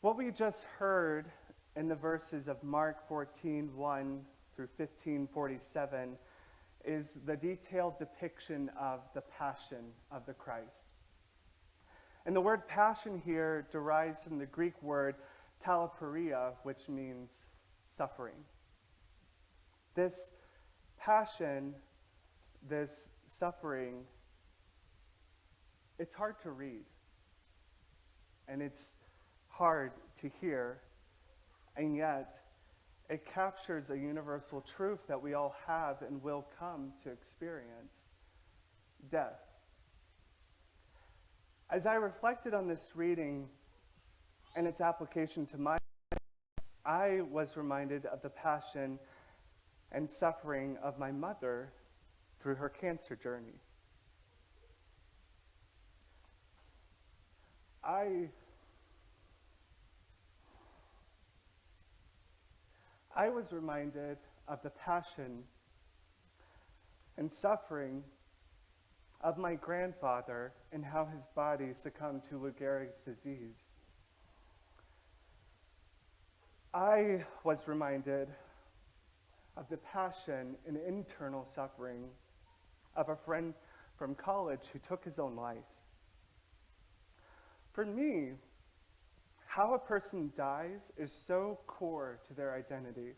What we just heard in the verses of Mark 14:1 through 15:47 is the detailed depiction of the passion of the Christ. And the word passion here derives from the Greek word talaparia, which means suffering. This passion, this suffering, it's hard to read. And it's hard to hear. And yet, it captures a universal truth that we all have and will come to experience: death. As I reflected on this reading and its application to my life, I was reminded of the passion and suffering of my mother through her cancer journey. I was reminded of the passion and suffering of my grandfather and how his body succumbed to Lou Gehrig's disease. I was reminded of the passion and internal suffering of a friend from college who took his own life. For me, how a person dies is so core to their identity,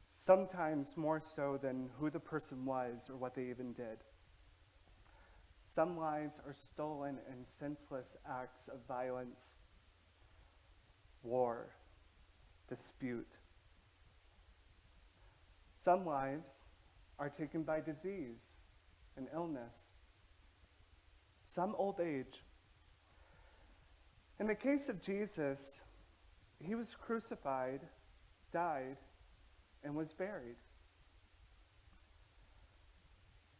sometimes more so than who the person was or what they even did. Some lives are stolen in senseless acts of violence, war, dispute. Some lives are taken by disease and illness. Some old age. In the case of Jesus, he was crucified, died, and was buried.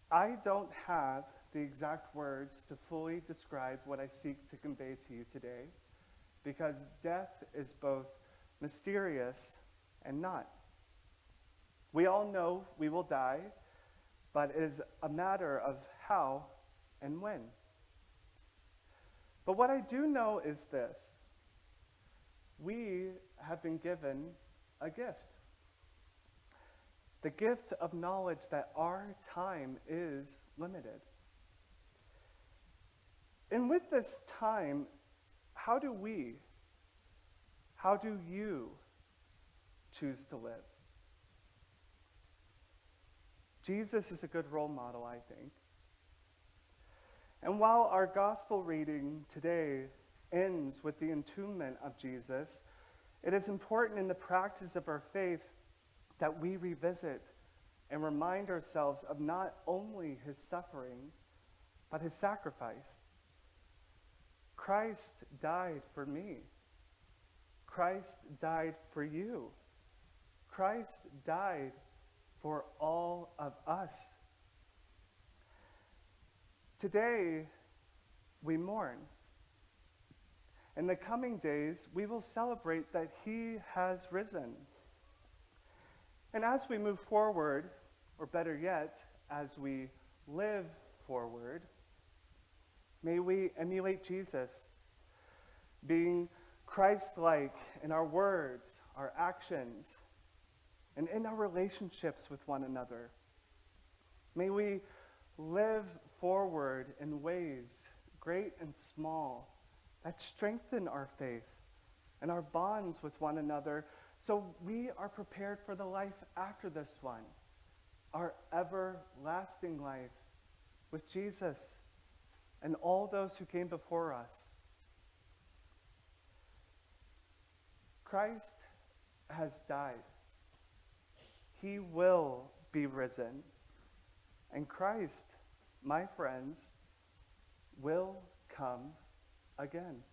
I don't have the exact words to fully describe what I seek to convey to you today, because death is both mysterious and not. We all know we will die, but it is a matter of how and when. But what I do know is this: we have been given a gift. The gift of knowledge that our time is limited. And with this time, how do you choose to live? Jesus is a good role model, I think. And while our gospel reading today ends with the entombment of Jesus, it is important in the practice of our faith that we revisit and remind ourselves of not only his suffering, but his sacrifice. Christ died for me. Christ died for you. Christ died for all of us. Today, we mourn. In the coming days, we will celebrate that he has risen. And as we move forward, or better yet, as we live forward, may we emulate Jesus, being Christ-like in our words, our actions, and in our relationships with one another. May we live forward in ways, great and small, that strengthen our faith and our bonds with one another, so we are prepared for the life after this one, our everlasting life with Jesus and all those who came before us. Christ has died. He will be risen. And Christ, my friends, will come again.